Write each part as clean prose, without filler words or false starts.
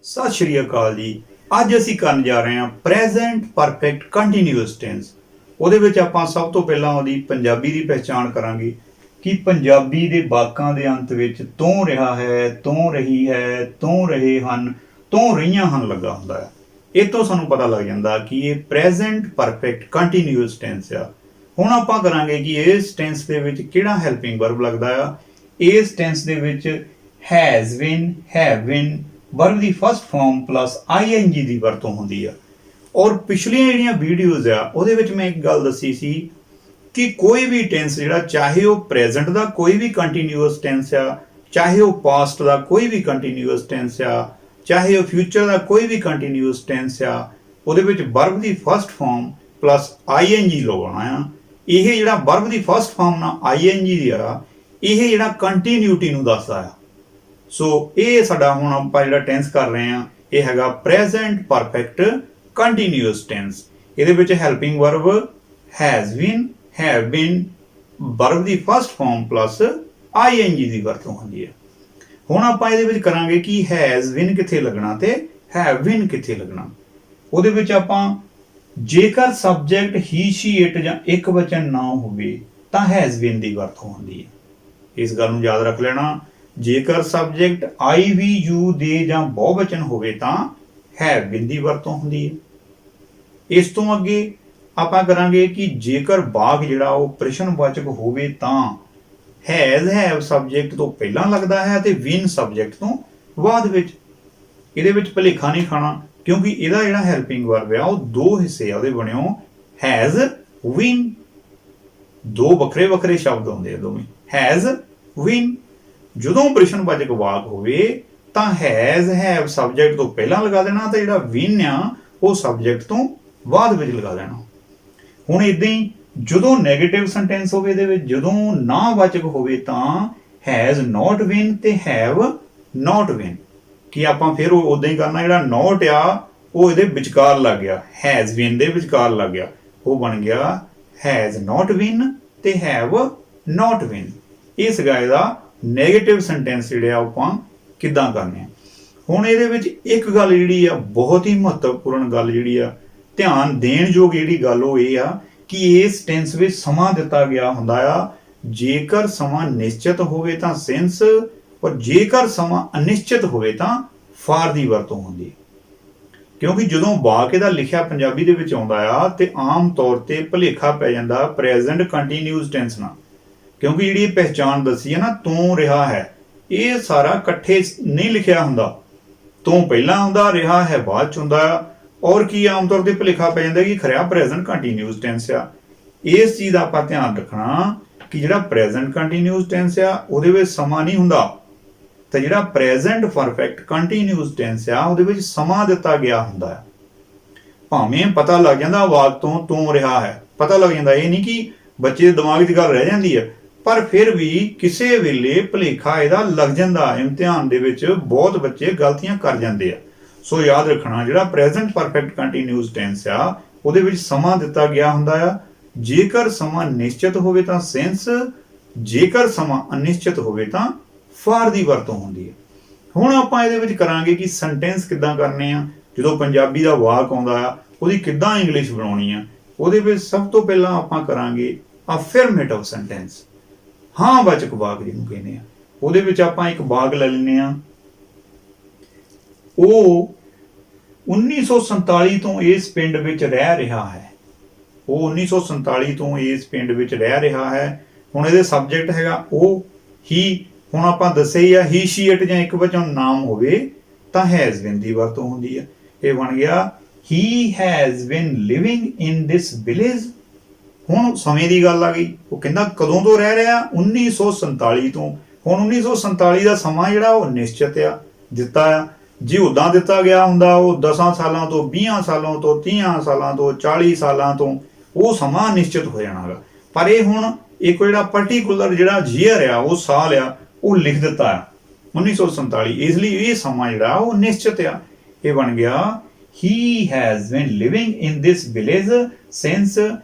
सत श्री अकाल जी। अज असी करन जा रहे हैं प्रेजेंट परफेक्ट कंटीन्यूअस टेंस। ਉਹਦੇ ਵਿੱਚ ਆਪਾਂ ਸਭ ਤੋਂ ਪਹਿਲਾਂ ਉਹਦੀ ਪੰਜਾਬੀ ਦੀ ਪਹਿਚਾਣ ਕਰਾਂਗੇ ਕਿ ਪੰਜਾਬੀ ਦੇ ਵਾਕਾਂ ਦੇ ਅੰਤ ਵਿੱਚ ਤੋਂ ਰਿਹਾ ਹੈ, ਤੋਂ ਰਹੀ ਹੈ, ਤੋਂ ਰਹੇ ਹਨ, ਤੋਂ ਰਹੀਆਂ ਹਨ ਲੱਗਾ ਹੁੰਦਾ ਹੈ। ਇਹ ਤੋਂ ਸਾਨੂੰ ਪਤਾ ਲੱਗ ਜਾਂਦਾ ਕਿ ਇਹ ਪ੍ਰੈਜ਼ੈਂਟ ਪਰਫੈਕਟ ਕੰਟੀਨਿਊਅਸ ਟੈਂਸ ਆ। ਹੁਣ ਆਪਾਂ ਕਰਾਂਗੇ ਕਿ ਇਸ ਟੈਂਸ ਦੇ ਵਿੱਚ ਕਿਹੜਾ ਹੈਲਪਿੰਗ ਵਰਬ ਲੱਗਦਾ ਆ। ਇਸ ਟੈਂਸ ਦੇ ਵਿੱਚ has been, have been verb ਦੀ ਫਸਟ ਫਾਰਮ ਪਲੱਸ ਆਈਐਨਜੀ ਦੀ ਵਰਤੋਂ ਹੁੰਦੀ ਆ। ਔਰ ਪਿਛਲੀਆਂ ਜਿਹੜੀਆਂ ਵੀਡੀਓਜ਼ ਆ ਉਹਦੇ ਵਿੱਚ ਮੈਂ ਇੱਕ ਗੱਲ ਦੱਸੀ ਸੀ ਕਿ ਕੋਈ ਵੀ ਟੈਂਸ ਜਿਹੜਾ ਚਾਹੇ ਉਹ ਪ੍ਰੈਜ਼ੈਂਟ ਦਾ ਕੋਈ ਵੀ ਕੰਟੀਨਿਊਅਸ ਟੈਂਸ ਆ, ਚਾਹੇ ਉਹ ਪਾਸਟ ਦਾ ਕੋਈ ਵੀ ਕੰਟੀਨਿਊਅਸ ਟੈਂਸ ਆ, ਚਾਹੇ ਉਹ ਫਿਊਚਰ ਦਾ ਕੋਈ ਵੀ ਕੰਟੀਨਿਊਅਸ ਟੈਂਸ ਆ, ਉਹਦੇ ਵਿੱਚ ਵਰਬ ਦੀ ਫਸਟ ਫਾਰਮ ਪਲੱਸ ਆਈਐਨਜੀ ਲਗਾਉਣਾ ਆ। ਇਹ ਜਿਹੜਾ ਵਰਬ ਦੀ ਫਸਟ ਫਾਰਮ ਨਾਲ ਆਈਐਨਜੀ ਦੀ ਆ, ਇਹ ਜਿਹੜਾ ਕੰਟੀਨਿਊਟੀ ਨੂੰ ਦੱਸਦਾ ਆ। ਸੋ ਇਹ ਸਾਡਾ ਹੁਣ ਆਪਾਂ ਜਿਹੜਾ ਟੈਂਸ ਕਰ ਰਹੇ ਆ ਇਹ ਹੈਗਾ ਪ੍ਰੈਜ਼ੈਂਟ ਪਰਫੈਕਟ ਕੰਟੀਨਿਊਅਸ ਟੈਂਸ। ਇਹਦੇ ਵਿੱਚ helping verb has been, have been verb ਦੀ ਫਸਟ ਫਾਰਮ ਪਲੱਸ ਆਈਐਨਜੀ ਦੀ ਵਰਤੋਂ ਹੁੰਦੀ ਹੈ। ਹੁਣ ਆਪਾਂ ਇਹਦੇ ਵਿੱਚ ਕਰਾਂਗੇ ਕਿ ਹੈਜ਼ ਬੀਨ ਕਿੱਥੇ ਲੱਗਣਾ ਤੇ ਹੈਵ ਬੀਨ ਕਿੱਥੇ ਲੱਗਣਾ। ਉਹਦੇ ਵਿੱਚ ਆਪਾਂ ਜੇਕਰ ਸਬਜੈਕਟ ਹੀ, ਸ਼ੀ, ਇਟ ਜਾਂ ਇੱਕ ਵਚਨ ਨਾ ਹੋਵੇ ਤਾਂ ਹੈਜ਼ ਬੀਨ ਦੀ ਵਰਤੋਂ ਹੁੰਦੀ ਹੈ। ਇਸ ਗੱਲ ਨੂੰ ਯਾਦ ਰੱਖ ਲੈਣਾ। ਜੇਕਰ ਸਬਜੈਕਟ ਆਈ, ਵੀ, ਯੂ, ਦੇ ਜਾਂ ਬਹੁਵਚਨ ਹੋਵੇ ਤਾਂ ਹੈਵ ਬੀਨ ਦੀ ਵਰਤੋਂ ਹੁੰਦੀ ਹੈ। ਇਸ ਤੋਂ ਅੱਗੇ ਆਪਾਂ ਕਰਾਂਗੇ ਕਿ ਜੇਕਰ ਵਾਕ ਜਿਹੜਾ ਉਹ ਪ੍ਰਸ਼ਨਵਾਚਕ ਹੋਵੇ ਤਾਂ ਹੈਜ਼, ਹੈਵ ਸਬਜੈਕਟ ਤੋਂ ਪਹਿਲਾਂ ਲੱਗਦਾ ਹੈ ਤੇ ਬੀਨ ਸਬਜੈਕਟ ਤੋਂ ਬਾਅਦ ਵਿੱਚ। ਇਹਦੇ ਵਿੱਚ ਭੁਲੇਖਾ ਨਹੀਂ ਖਾਣਾ ਕਿਉਂਕਿ ਇਹਦਾ ਜਿਹੜਾ ਹੈਲਪਿੰਗ ਵਰਬ ਆ ਉਹ ਦੋ ਹਿੱਸੇ ਆ ਉਹਦੇ ਬਣਿਓ ਹੈਜ਼, ਬੀਨ। ਦੋ ਵੱਖਰੇ ਵੱਖਰੇ ਸ਼ਬਦ ਹੁੰਦੇ ਆ ਦੋਵੇਂ, ਹੈਜ਼, ਬੀਨ। ਜਦੋਂ ਪ੍ਰਸ਼ਨਵਾਚਕ ਵਾਕ ਹੋਵੇ ਤਾਂ ਹੈਜ਼, ਹੈਵ ਸਬਜੈਕਟ ਤੋਂ ਪਹਿਲਾਂ ਲਗਾ ਦੇਣਾ ਤੇ ਜਿਹੜਾ ਬੀਨ ਆ ਉਹ ਸਬਜੈਕਟ ਤੋਂ ਬਾਅਦ ਵਿੱਚ ਲਗਾ ਦੇਣਾ। ਹੁਣ ਇਦਾਂ ਹੀ ਜਦੋਂ ਨੈਗੇਟਿਵ ਸੈਂਟੈਂਸ ਹੋਵੇ ਇਹਦੇ ਵਿੱਚ ਜਦੋਂ ਨਾਵਾਚਕ ਹੋਵੇ ਤਾਂ ਹੈਜ਼ ਨੋਟ ਬੀਨ ਤੇ ਹੈਵ ਨੋਟ ਬੀਨ। ਕਿ ਆਪਾਂ ਫਿਰ ਉਦਾਂ ਹੀ ਕਰਨਾ, ਜਿਹੜਾ ਨੋਟ ਆ ਉਹ ਇਹਦੇ ਵਿਚਕਾਰ ਲੱਗ ਗਿਆ, ਹੈਜ਼ ਬੀਨ ਦੇ ਵਿਚਕਾਰ ਲੱਗ ਗਿਆ, ਉਹ ਬਣ ਗਿਆ ਹੈਜ਼ ਨੋਟ ਬੀਨ ਤੇ ਹੈਵ ਨੋਟ ਬੀਨ। ਇਹ ਸੀਗਾ ਇਹਦਾ ਨੈਗੇਟਿਵ ਸੈਂਟੈਂਸ ਜਿਹੜੇ ਆ ਆਪਾਂ ਕਿੱਦਾਂ ਕਰਨੇ ਆ। ਹੁਣ ਇਹਦੇ ਵਿੱਚ ਇੱਕ ਗੱਲ ਜਿਹੜੀ ਆ ਬਹੁਤ ਹੀ ਮਹੱਤਵਪੂਰਨ ਗੱਲ ਜਿਹੜੀ ਆ ਧਿਆਨ ਦੇਣ ਯੋਗ ਜਿਹੜੀ ਗੱਲ ਉਹ ਇਹ ਆ ਕਿ ਇਸ ਟੈਂਸ ਵਿੱਚ ਸਮਾਂ ਦਿੱਤਾ ਗਿਆ ਹੁੰਦਾ ਆ। ਜੇਕਰ ਸਮਾਂ ਨਿਸ਼ਚਿਤ ਹੋਵੇ ਤਾਂ ਸਿੰਸ, ਔਰ ਜੇਕਰ ਸਮਾਂ ਅਨਿਸ਼ਚਿਤ ਹੋਵੇ ਤਾਂ ਫਾਰ ਦੀ ਵਰਤੋਂ ਹੁੰਦੀ ਹੈ। ਕਿਉਂਕਿ ਜਦੋਂ ਵਾਕ ਇਹਦਾ ਲਿਖਿਆ ਪੰਜਾਬੀ ਦੇ ਵਿੱਚ ਆਉਂਦਾ ਆ ਤੇ ਆਮ ਤੌਰ ਤੇ ਭੁਲੇਖਾ ਪੈ ਜਾਂਦਾ ਪ੍ਰੈਜ਼ੈਂਟ ਕੰਟੀਨਿਊਅਸ ਟੈਂਸ ਨਾਲ। ਕਿਉਂਕਿ ਜਿਹੜੀ ਪਹਿਚਾਣ ਦੱਸੀ ਹੈ ਨਾ ਤੋਂ ਰਿਹਾ ਹੈ, ਇਹ ਸਾਰਾ ਇਕੱਠੇ ਨਹੀਂ ਲਿਖਿਆ ਹੁੰਦਾ। ਤੋਂ ਪਹਿਲਾਂ ਆਉਂਦਾ, ਰਿਹਾ ਹੈ ਬਾਅਦ ਚ ਹੁੰਦਾ ਆ। ਔਰ ਕੀ ਆਮ ਤੌਰ ਤੇ ਭੁਲੇਖਾ ਪੈ ਜਾਂਦਾ ਕਿ ਖਰਿਆ ਪ੍ਰੈਜ਼ੈਂਟ ਕੰਟੀਨਿਊਅਸ ਟੈਂਸ ਆ। ਇਸ ਚੀਜ਼ ਦਾ ਆਪਾਂ ਧਿਆਨ ਰੱਖਣਾ ਕਿ ਜਿਹੜਾ ਪ੍ਰੈਜ਼ੈਂਟ ਕੰਟੀਨਿਊਅਸ ਟੈਂਸ ਆ ਉਹਦੇ ਵਿੱਚ ਸਮਾਂ ਨਹੀਂ ਹੁੰਦਾ ਤੇ ਜਿਹੜਾ ਪ੍ਰੈਜ਼ੈਂਟ ਪਰਫੈਕਟ ਕੰਟੀਨਿਊਅਸ ਟੈਂਸ ਆ ਉਹਦੇ ਵਿੱਚ ਸਮਾਂ ਦਿੱਤਾ ਗਿਆ ਹੁੰਦਾ ਆ। ਭਾਵੇਂ ਪਤਾ ਲੱਗ ਜਾਂਦਾ ਵਾਕ ਤੋਂ ਰਿਹਾ ਹੈ, ਪਤਾ ਲੱਗ ਜਾਂਦਾ, ਇਹ ਨਹੀਂ ਕਿ ਬੱਚੇ ਦੇ ਦਿਮਾਗ 'ਚ ਗੱਲ ਰਹਿ ਜਾਂਦੀ ਹੈ, ਪਰ ਫਿਰ ਵੀ ਕਿਸੇ ਵੇਲੇ ਭੁਲੇਖਾ ਇਹਦਾ ਲੱਗ ਜਾਂਦਾ। ਇਮਤਿਹਾਨ ਦੇ ਵਿੱਚ ਬਹੁਤ ਬੱਚੇ ਗਲਤੀਆਂ ਕਰ ਜਾਂਦੇ ਆ। ਸੋ ਯਾਦ ਰੱਖਣਾ ਜਿਹੜਾ ਪ੍ਰੈਜ਼ੈਂਟ ਪਰਫੈਕਟ ਕੰਟੀਨਿਊਅਸ ਟੈਂਸ ਆ ਉਹਦੇ ਵਿੱਚ ਸਮਾਂ ਦਿੱਤਾ ਗਿਆ ਹੁੰਦਾ ਆ। ਜੇਕਰ ਸਮਾਂ ਨਿਸ਼ਚਿਤ ਹੋਵੇ ਤਾਂ ਸਿੰਸ, ਜੇਕਰ ਸਮਾਂ ਅਨਿਸ਼ਚਿਤ ਹੋਵੇ ਤਾਂ ਫਾਰ ਦੀ ਵਰਤੋਂ ਹੁੰਦੀ ਹੈ। ਹੁਣ ਆਪਾਂ ਇਹਦੇ ਵਿੱਚ ਕਰਾਂਗੇ ਕਿ ਸੈਂਟੈਂਸ ਕਿੱਦਾਂ ਕਰਨੇ ਆ। ਜਦੋਂ ਪੰਜਾਬੀ ਦਾ ਵਾਕ ਆਉਂਦਾ ਆ ਉਹਦੀ ਕਿੱਦਾਂ ਇੰਗਲਿਸ਼ ਬਣਾਉਣੀ ਆ। ਉਹਦੇ ਵਿੱਚ ਸਭ ਤੋਂ ਪਹਿਲਾਂ ਆਪਾਂ ਕਰਾਂਗੇ ਅਫਰਮੇਟਿਵ ਸੈਂਟੈਂਸ, ਹਾਂ ਵਾਚਕ ਵਾਕ ਜਿਹਨੂੰ ਕਹਿੰਦੇ ਆ। ਉਹਦੇ ਵਿੱਚ ਆਪਾਂ ਇੱਕ ਵਾਕ ਲੈ ਲੈਂਦੇ ਆ, ਉਹ 1947 ਤੋਂ ਇਸ ਪਿੰਡ ਵਿੱਚ ਰਹਿ ਰਿਹਾ ਹੈ। ਉਹ 1947 ਤੋਂ ਇਸ ਪਿੰਡ ਵਿੱਚ ਰਹਿ ਰਿਹਾ ਹੈ। ਹੁਣ ਇਹਦੇ ਸਬਜੈਕਟ ਹੈਗਾ ਉਹ, ਹੀ। ਹੁਣ ਆਪਾਂ ਦੱਸਿਆ ਹੀ ਆ ਹੀ, ਸ਼ੀ, ਇਟ ਜਾਂ ਇੱਕ ਵਚਨ ਨਾਮ ਹੋਵੇ ਤਾਂ ਹੈਜ਼ ਬੀਨ ਦੀ ਵਰਤੋਂ ਹੁੰਦੀ ਹੈ। ਇਹ ਬਣ ਗਿਆ he has been living in this village. ਹੁਣ ਸਮੇਂ ਦੀ ਗੱਲ ਆ ਗਈ। ਉਹ ਕਹਿੰਦਾ ਕਦੋਂ ਤੋਂ ਰਹਿ ਰਿਹਾ, 1947 ਤੋਂ। ਹੁਣ 1947 ਦਾ ਸਮਾਂ ਜਿਹੜਾ ਉਹ ਨਿਸ਼ਚਿਤ ਆ, ਦਿੱਤਾ ਆ। ਜੇ ਉਦਾਂ ਦਿੱਤਾ ਗਿਆ ਹੁੰਦਾ ਉਹ 10 ਸਾਲਾਂ ਤੋਂ, 20 ਸਾਲਾਂ ਤੋਂ, 30 ਸਾਲਾਂ ਤੋਂ, 40 ਸਾਲਾਂ ਤੋਂ, ਉਹ ਸਮਾਂ ਨਿਸ਼ਚਿਤ ਹੋ ਜਾਣਾਗਾ। ਪਰ ਇਹ ਹੁਣ ਇੱਕ ਜਿਹੜਾ ਪਰਟੀਕੂਲਰ ਜਿਹੜਾ ਜੀਅਰ ਆ, ਉਹ ਸਾਲ ਆ, ਉਹ ਲਿਖ ਦਿੱਤਾ ਆ 1947। ਇਸ ਲਈ ਇਹ ਸਮਾਂ ਜਿਹੜਾ ਉਹ ਨਿਸ਼ਚਿਤ ਆ। ਇਹ ਬਣ ਗਿਆ he has been living in this village since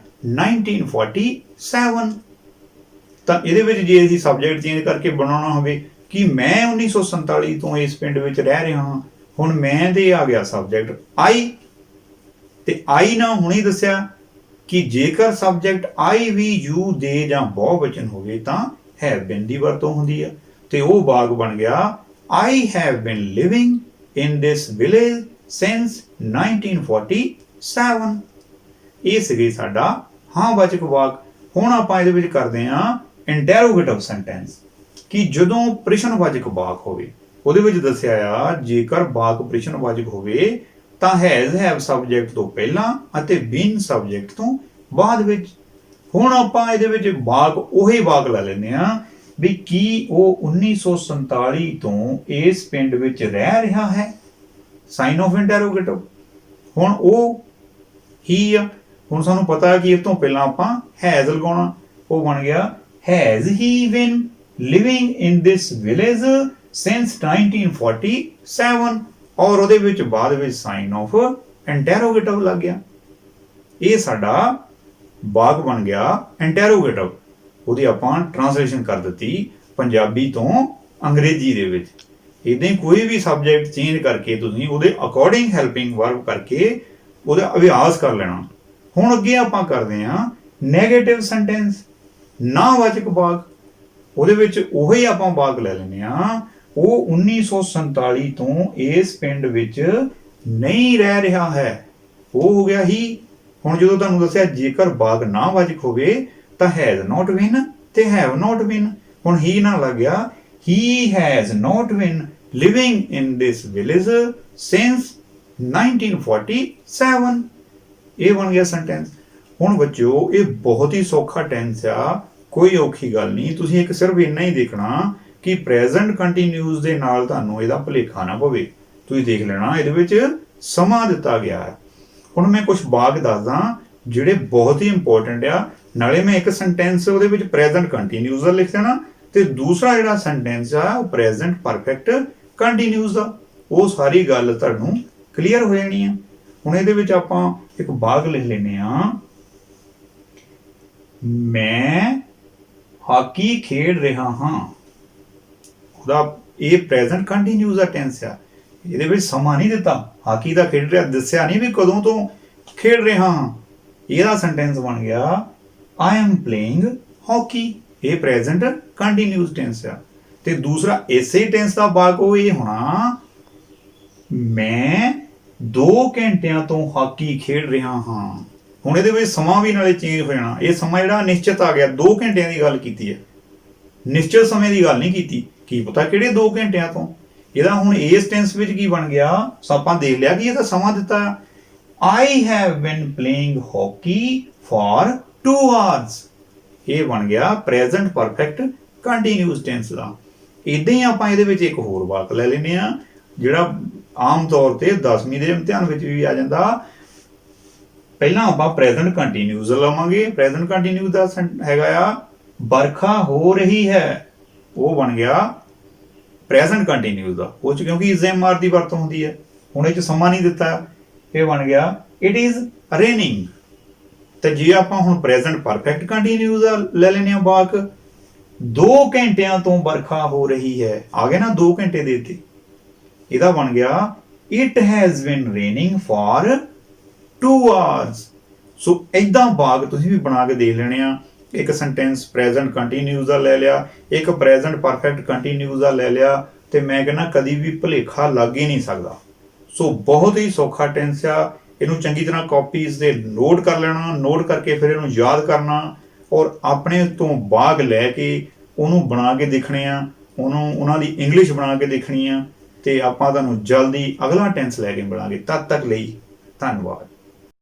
1947। ਤਾਂ ਇਹਦੇ ਵਿੱਚ ਜੇ ਅਸੀਂ ਸਬਜੈਕਟ ਚੇਂਜ ਕਰਕੇ ਬਣਾਉਣਾ ਹੋਵੇ ਕਿ ਮੈਂ 1947 ਤੋਂ ਇਸ ਪਿੰਡ ਵਿੱਚ ਰਹਿ ਰਿਹਾ ਹਾਂ, ਹੁਣ ਮੈਂ ਤੇ ਆ ਗਿਆ ਸਬਜੈਕਟ ਆਈ, ਤੇ ਆਈ ਨਾ ਹੁਣੇ ਦੱਸਿਆ ਕਿ ਜੇਕਰ ਸਬਜੈਕਟ ਆਈ ਵੀ ਯੂ ਦੇ ਜਾਂ ਬਹੁਵਚਨ ਹੋਵੇ ਤਾਂ ਹੈਵ ਬੀਨ ਦੀ ਵਰਤੋਂ ਹੁੰਦੀ ਆ। ਤੇ ਉਹ ਵਾਕ ਬਣ ਗਿਆ I have been living in this village since 1947। ਇਹ ਸੀਗੇ ਸਾਡਾ ਹਾਂ ਵਾਚਕ ਵਾਕ। ਹੁਣ ਆਪਾਂ ਇਹਦੇ ਵਿੱਚ ਕਰਦੇ ਹਾਂ ਇੰਟਰੋਗੇਟਿਵ ਸੈਂਟੈਂਸ, ਕਿ ਜਦੋਂ ਪ੍ਰਸ਼ਨਵਾਚਕ ਵਾਕ ਹੋਵੇ ਉਹਦੇ ਵਿੱਚ ਦੱਸਿਆ ਆ ਜੇਕਰ ਵਾਕ ਪ੍ਰਸ਼ਨਵਾਚਕ ਹੋਵੇ ਤਾਂ ਹੈਜ਼ ਹੈਵ ਸਬਜੈਕਟ ਤੋਂ ਪਹਿਲਾਂ ਅਤੇ ਬੀਨ ਸਬਜੈਕਟ ਤੋਂ ਬਾਅਦ ਵਿੱਚ। ਹੁਣ ਆਪਾਂ ਇਹਦੇ ਵਿੱਚ ਵਾਕ ਉਹੀ ਵਾਕ ਲੈ ਲੈਂਦੇ ਆ ਵੀ ਕੀ ਉਹ 1947 ਤੋਂ ਇਸ ਪਿੰਡ ਵਿੱਚ ਰਹਿ ਰਿਹਾ ਹੈ, ਸਾਈਨ ਆਫ ਇੰਟਰੋਗੇਟਿਵ। ਹੁਣ ਉਹ ਹੀ ਆ, ਹੁਣ ਸਾਨੂੰ ਪਤਾ ਕਿ ਇਸ ਤੋਂ ਪਹਿਲਾਂ ਆਪਾਂ ਹੈਜ਼ ਲਗਾਉਣਾ, ਉਹ ਬਣ ਗਿਆ has he been living in this village since 1947, ਔਰ ਉਹਦੇ ਵਿੱਚ ਬਾਅਦ ਵਿੱਚ ਸਾਈਨ ਆਫ ਇੰਟਰੋਗੇਟਿਵ ਲੱਗ ਗਿਆ। ਇਹ ਸਾਡਾ ਵਾਕ ਬਣ ਗਿਆ ਇੰਟਰੋਗੇਟਿਵ। ਉਹਦੀ ਆਪਾਂ ਟ੍ਰਾਂਸਲੇਸ਼ਨ ਕਰ ਦਿੱਤੀ ਪੰਜਾਬੀ ਤੋਂ ਅੰਗਰੇਜ਼ੀ ਦੇ ਵਿੱਚ। ਇਦਾਂ ਹੀ ਕੋਈ ਵੀ ਸਬਜੈਕਟ ਚੇਂਜ ਕਰਕੇ ਤੁਸੀਂ ਉਹਦੇ ਅਕੋਰਡਿੰਗ ਹੈਲਪਿੰਗ ਵਰਬ ਕਰਕੇ ਉਹਦਾ ਅਭਿਆਸ ਕਰ ਲੈਣਾ। ਹੁਣ ਅੱਗੇ ਆਪਾਂ ਕਰਦੇ ਹਾਂ ਨੈਗੇਟਿਵ ਸੈਂਟੈਂਸ, ਨਾਵਾਚਕ ਵਾਕ। ਉਹਦੇ ਵਿੱਚ ਉਹੀ ਆਪਾਂ ਵਾਕ ਲੈ ਲੈਂਦੇ ਹਾਂ, ਉਹ 1947 ਤੋਂ ਇਸ ਪਿੰਡ ਵਿੱਚ ਨਹੀਂ ਰਹਿ ਰਿਹਾ ਹੈ, ਉਹ ਹੋ ਗਿਆ ਹੀ। ਹੁਣ ਜਦੋਂ ਤੁਹਾਨੂੰ ਦੱਸਿਆ ਜੇਕਰ ਵਾਕ ਨਾਵਾਚਕ ਹੋਵੇ ਤਾਂ ਹੈਜ਼ ਨਾਟ ਬੀਨ ਤੇ ਹੈਵ ਨਾਟ ਬੀਨ। ਹੁਣ ਹੀ ਨਾ ਲੱਗ ਗਿਆ he has not been living in this village since 1947। ਇਹ ਬਣ ਗਿਆ ਸੈਂਟੈਂਸ। ਹੁਣ ਬੱਚਿਓ ਇਹ ਬਹੁਤ ਹੀ ਸੌਖਾ ਟੈਂਸ ਆ, ਕੋਈ ਔਖੀ ਗੱਲ ਨਹੀਂ। ਤੁਸੀਂ ਇੱਕ ਸਿਰਫ ਇੰਨਾ ਹੀ ਦੇਖਣਾ ਕਿ ਪ੍ਰੈਜ਼ੈਂਟ ਕੰਟੀਨਿਊਸ ਦੇ ਨਾਲ ਤੁਹਾਨੂੰ ਇਹਦਾ ਭੁਲੇਖਾ ਨਾ ਪਵੇ। ਤੁਸੀਂ ਦੇਖ ਲੈਣਾ ਇਹਦੇ ਵਿੱਚ ਸਮਾਂ ਦਿੱਤਾ ਗਿਆ ਹੈ। ਹੁਣ ਮੈਂ ਕੁਝ ਵਾਕ ਦੱਸਦਾ ਜਿਹੜੇ ਬਹੁਤ ਹੀ ਇੰਪੋਰਟੈਂਟ ਆ, ਨਾਲੇ ਮੈਂ ਇੱਕ ਸੈਂਟੈਂਸ ਉਹਦੇ ਵਿੱਚ ਪ੍ਰੈਜ਼ੈਂਟ ਕੰਟੀਨਿਊਸ ਦਾ ਲਿਖ ਦੇਣਾ ਤੇ ਦੂਸਰਾ ਜਿਹੜਾ ਸੈਂਟੈਂਸ ਆ ਉਹ ਪ੍ਰੈਜ਼ੈਂਟ ਪਰਫੈਕਟ ਕੰਟੀਨਿਊਸ ਦਾ। ਉਹ ਸਾਰੀ ਗੱਲ ਤੁਹਾਨੂੰ ਕਲੀਅਰ ਹੋ ਜਾਣੀ ਆ। ਹੁਣ ਇਹਦੇ ਵਿੱਚ ਆਪਾਂ ਇੱਕ ਵਾਕ ਲਿਖ ਲੈਨੇ ਆ, ਮੈਂ ਹਾਕੀ ਖੇਡ ਰਿਹਾ ਹਾਂ। ਉਹਦਾ ਇਹ ਪ੍ਰੈਜ਼ੈਂਟ ਕੰਟੀਨਿਊਸ ਦਾ ਟੈਂਸ ਆ, ਇਹਦੇ ਵਿੱਚ ਸਮਾਂ ਨਹੀਂ ਦਿੱਤਾ। ਹਾਕੀ ਦਾ ਖੇਡ ਰਿਹਾ ਦੱਸਿਆ ਨਹੀਂ ਵੀ ਕਦੋਂ ਤੋਂ ਖੇਡ ਰਿਹਾ ਹਾਂ। ਇਹਦਾ ਸੈਂਟੈਂਸ ਬਣ ਗਿਆ ਆਈ ਐਮ ਪਲੇਇੰਗ ਹਾਕੀ। ਇਹ ਪ੍ਰੈਜ਼ੈਂਟ ਕੰਟੀਨਿਊਸ ਟੈਂਸ ਆ। ਤੇ ਦੂਸਰਾ ਇਸੇ ਟੈਂਸ ਦਾ ਵਾਕ ਉਹ ਇਹ ਹੋਣਾ, ਮੈਂ 2 ਘੰਟਿਆਂ ਤੋਂ ਹਾਕੀ ਖੇਡ ਰਿਹਾ ਹਾਂ। ਹੁਣ ਇਹਦੇ ਵਿੱਚ ਸਮਾਂ ਵੀ ਨਾਲੇ ਚੇਂਜ ਹੋ ਜਾਣਾ। ਇਹ ਸਮਾਂ ਜਿਹੜਾ ਨਿਸ਼ਚਿਤ ਆ ਗਿਆ, 2 ਘੰਟਿਆਂ ਦੀ ਗੱਲ ਕੀਤੀ ਹੈ, ਨਿਸ਼ਚਿਤ ਸਮੇਂ ਦੀ ਗੱਲ ਨਹੀਂ ਕੀਤੀ। ਕੀ ਪਤਾ ਕਿਹੜੇ 2 ਘੰਟਿਆਂ ਤੋਂ। ਇਹਦਾ ਹੁਣ ਇਸ ਟੈਂਸ ਵਿੱਚ ਕੀ ਬਣ ਗਿਆ, ਆਪਾਂ ਦੇਖ ਲਿਆ ਕਿ ਇਹਦਾ ਸਮਾਂ ਦਿੱਤਾ I have been playing hockey for 2 hours। ਇਹ ਬਣ ਗਿਆ ਪ੍ਰੈਜ਼ੈਂਟ ਪਰਫੈਕਟ ਕੰਟੀਨਿਊਸ ਟੈਂਸ ਦਾ। ਇਦਾਂ ਹੀ ਆਪਾਂ ਇਹਦੇ ਵਿੱਚ ਇੱਕ ਹੋਰ ਵਾਕ ਲੈ ਲੈਨੇ ਆ ਜਿਹੜਾ ਆਮ ਤੌਰ ਤੇ 10ਵੀਂ ਦੇ ਇਮਤਿਹਾਨ ਵਿੱਚ ਵੀ ਆ ਜਾਂਦਾ। ਪਹਿਲਾਂ ਆਪਾਂ ਪ੍ਰੈਜ਼ੈਂਟ ਕੰਟੀਨਿਊਸ ਲਵਾਂਗੇ। ਪ੍ਰੈਜ਼ੈਂਟ ਕੰਟੀਨਿਊਸ ਦਾ ਹੈਗਾ ਆ ਵਰਖਾ ਹੋ ਰਹੀ ਹੈ, ਉਹ ਬਣ ਗਿਆ ਪ੍ਰੈਜ਼ੈਂਟ ਕੰਟੀਨਿਊਸ ਦਾ। ਉਹ ਚ ਕਿਉਂਕਿ ਇਜ਼ ਐਮ ਆਰ ਦੀ ਵਰਤੋਂ ਹੁੰਦੀ ਹੈ, ਹੁਣ ਇਹ ਚ ਸਮਾਂ ਨਹੀਂ ਦਿੱਤਾ, ਇਹ ਬਣ ਗਿਆ ਇਟ ਇਜ਼ ਰੇਨਿੰਗ। ਤੇ ਜੇ ਆਪਾਂ ਹੁਣ ਪ੍ਰੈਜ਼ੈਂਟ ਪਰਫੈਕਟ ਕੰਟੀਨਿਊਸ ਦਾ ਲੈ ਲੈਨੇ ਆ ਵਾਕ, 2 ਘੰਟਿਆਂ ਤੋਂ ਵਰਖਾ ਹੋ ਰਹੀ ਹੈ, ਆ ਗਿਆ ਨਾ 2 ਘੰਟੇ ਦੇ ਦਿੱਤੇ। ਇਹਦਾ ਬਣ ਗਿਆ it has been raining for 2 hours। ਸੋ ਇਦਾਂ ਵਾਕ ਤੁਸੀਂ ਵੀ ਬਣਾ ਕੇ ਦੇਖ ਲੈਣੇ ਆ। ਇੱਕ ਸੈਂਟੈਂਸ ਪ੍ਰੈਜ਼ੈਂਟ ਕੰਟੀਨਿਊਸ ਦਾ ਲੈ ਲਿਆ, ਇੱਕ ਪ੍ਰੈਜ਼ੈਂਟ ਪਰਫੈਕਟ ਕੰਟੀਨਿਊਸ ਦਾ ਲੈ ਲਿਆ, ਤੇ ਮੈਂ ਕਹਿੰਦਾ ਕਦੀ ਵੀ ਭੁਲੇਖਾ ਲੱਗ ਹੀ ਨਹੀਂ ਸਕਦਾ। ਸੋ ਬਹੁਤ ਹੀ ਸੌਖਾ ਟੈਂਸ ਆ। ਇਹਨੂੰ ਚੰਗੀ ਤਰ੍ਹਾਂ ਕਾਪੀਜ਼ ਤੇ ਨੋਟ ਕਰ ਲੈਣਾ, ਨੋਟ ਕਰਕੇ ਫਿਰ ਇਹਨੂੰ ਯਾਦ ਕਰਨਾ ਔਰ ਆਪਣੇ ਤੋਂ ਵਾਕ ਲੈ ਕੇ ਉਹਨੂੰ ਬਣਾ ਕੇ ਦੇਖਣੇ ਆ, ਉਹਨਾਂ ਦੀ ਇੰਗਲਿਸ਼ ਬਣਾ ਕੇ ਦੇਖਣੀ ਆ। ਤੇ ਆਪਾਂ ਤੁਹਾਨੂੰ ਜਲਦੀ ਅਗਲਾ ਟੈਂਸ ਲੈ ਕੇ ਮਿਲਾਂਗੇ। ਤਦ ਤੱਕ ਲਈ ਧੰਨਵਾਦ।